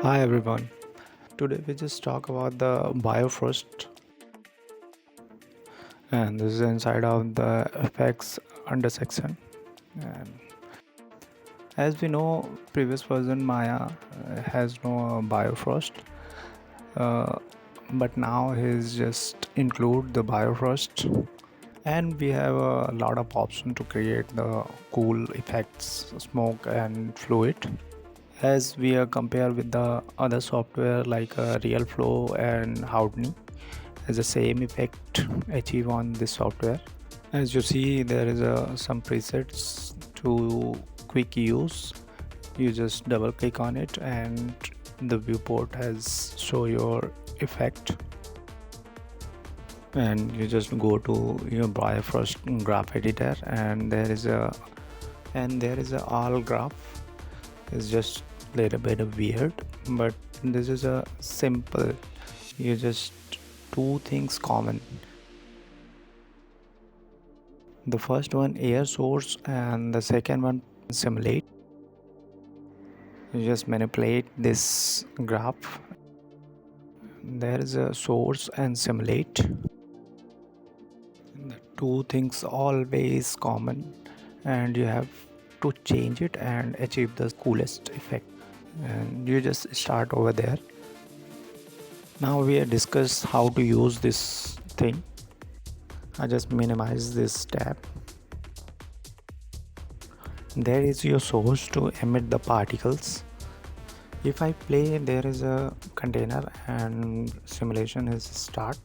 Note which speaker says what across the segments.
Speaker 1: Hi everyone. Today we just talk about the Bifrost, and this is inside of the effects under section. And as we know, previous version Maya has no Bifrost, uh, but now he's just include the Bifrost, and we have a lot of option to create the cool effects, smoke and fluid. As we are compare with the other software like Real Flow and Houdini, has the same effect achieve on this software. As you see, there is some presets to quick use. You just double click on it and the viewport has show your effect, and you just go to your Bifrost graph editor, and there is a all graph. It's just little bit of weird, but this is a simple. You just two things common. The first one air source and the second one simulate. You just manipulate this graph. There is a source and simulate. The two things always common, and you have to change it and achieve the coolest effect. And you just start over there. Now we have discussed how to use this thing. I just minimize this tab. There is your source to emit the particles. If I play, there is a container and simulation is start,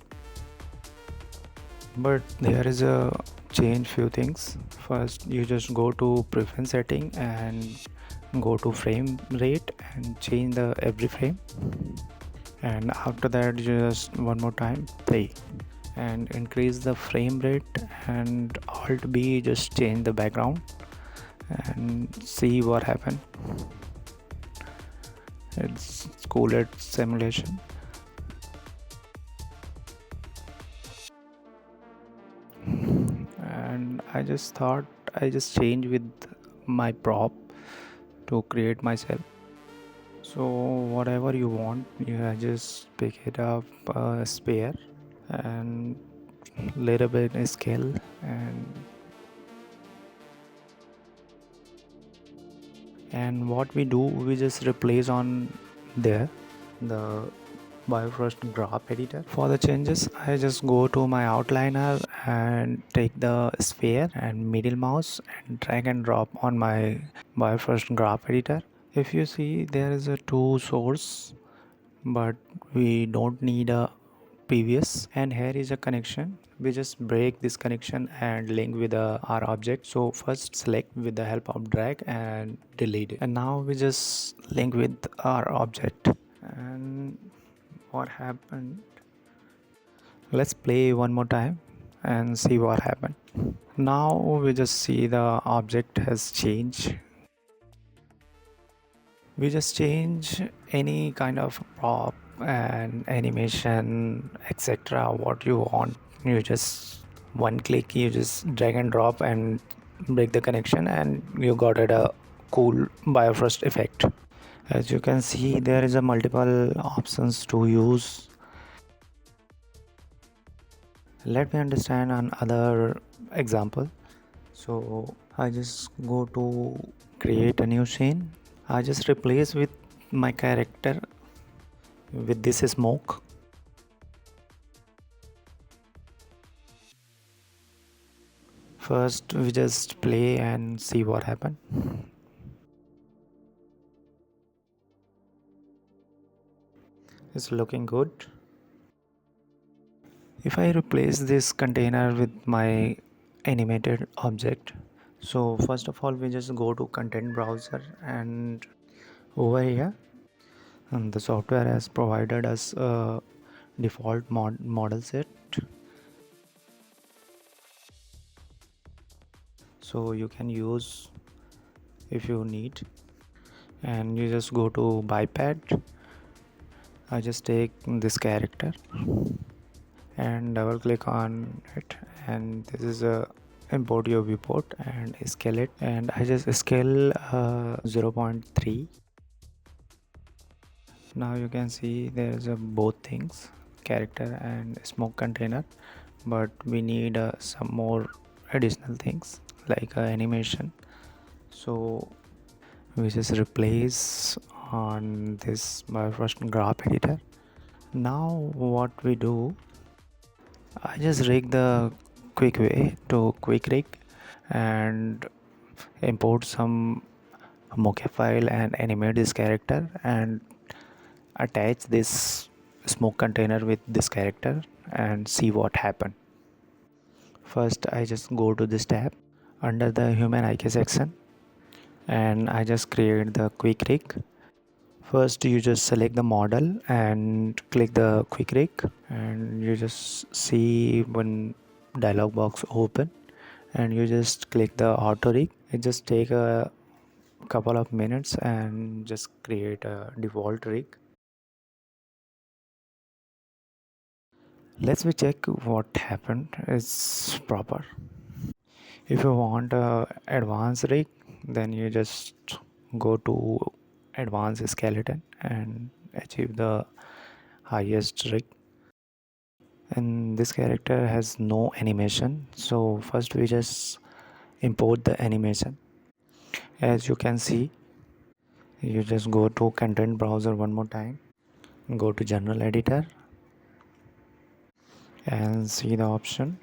Speaker 1: but there is a change few things. First you just go to preference setting and go to frame rate and change the every frame, and after that you just one more time play and increase the frame rate, and alt B just change the background and see what happened. It's cool at simulation. And I just thought I just change with my prop to create myself. So whatever you want, you just pick it up spare and little bit scale, and what we do, we just replace on there the Bifrost graph editor. For the changes, I just go to my outliner and take the sphere and middle mouse and drag and drop on my Bifrost graph editor. If you see, there is a two source, but we don't need a previous, and here is a connection. We just break this connection and link with our object. So first select with the help of drag and delete it, and now we just link with our object. And what happened, let's play one more time and see what happened. Now we just see the object has changed. We just change any kind of prop and animation, etc. what you want. You just one click, you just drag and drop and break the connection, and you got it a cool Bifrost effect. As you can see, there is a multiple options to use. Let me understand another example. So I just go to create a new scene. I just replace with my character with this smoke. First we just play and see what happened. It's looking good. If I replace this container with my animated object, so first of all we just go to content browser, and over here, and the software has provided us a default model set, so you can use if you need. And you just go to biped. I just take this character and double click on it, and this is a import your viewport and scale it, and I just scale 0.3, Now you can see there's a both things, character and smoke container, but we need some more additional things like animation. So we just replace on this Bifrost graph editor. Now what we do, I just rig the quick way to quick rig and import some mocap file and animate this character and attach this smoke container with this character and see what happened. First I just go to this tab under the human IK section and I just create the quick rig. First you just select the model and click the quick rig, and you just see one dialog box open and you just click the auto rig. It just take a couple of minutes and just create a default rig. Let's we check what happened is proper. If you want a advanced rig, then you just go to advanced skeleton and achieve the highest rig. And this character has no animation, so first we just import the animation. As you can see, you just go to content browser one more time, go to general editor and see the option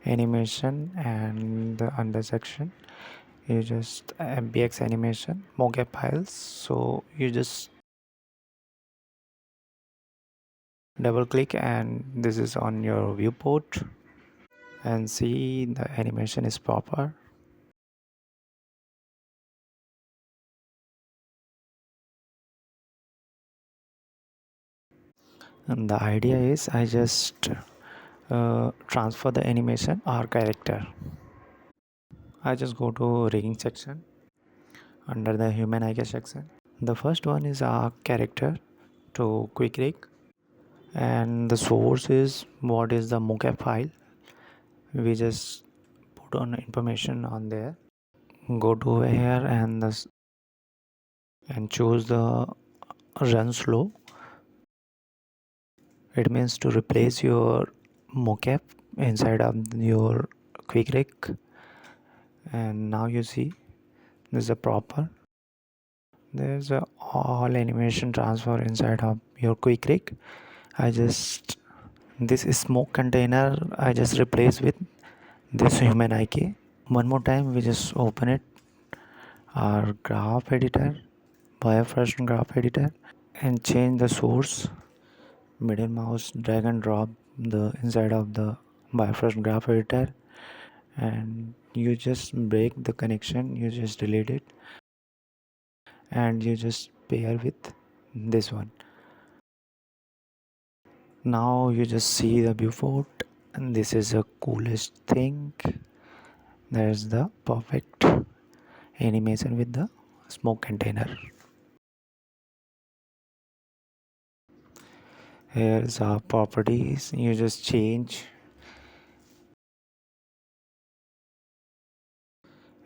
Speaker 1: animation, and the under section you just mbx animation mocap files. So you just double click and this is on your viewport and see the animation is proper. And the idea is I just transfer the animation or character. I just go to rigging section under the human IK section. The first one is our character to quick rig, and the source is what is the mocap file. We just put on information on there. Go to here and and choose the run slow. It means to replace your mocap inside of your quick rig. And now you see this is a proper. There's a all animation transfer inside of your quick rig. I just this smoke container I just replace with this human IK. One more time we just open it, our graph editor, Bifrost graph editor, and change the source. Middle mouse drag and drop the inside of the Bifrost graph editor, and you just break the connection, you just delete it and you just pair with this one. Now you just see the viewport, and this is the coolest thing. There's the perfect animation with the smoke container. Here's our properties. You just change,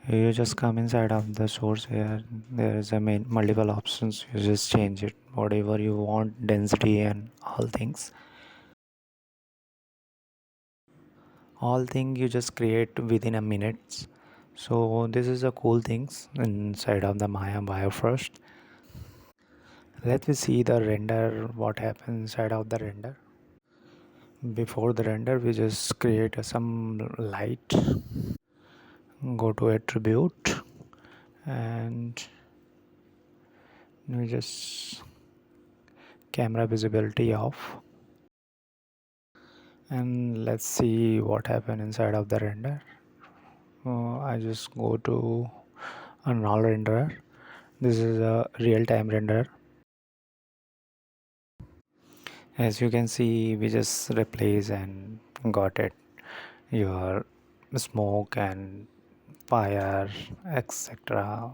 Speaker 1: you just come inside of the source. Here there is a main multiple options, you just change it whatever you want, density and all thing you just create within a minute. So this is a cool things inside of the Maya Bifrost. Let me see the render, what happens inside of the render. Before the render we just create some light, go to attribute and we just camera visibility off, and let's see what happened inside of the render. I just go to a null renderer. This is a real-time render. As you can see, we just replace and got it your smoke and fire, etc.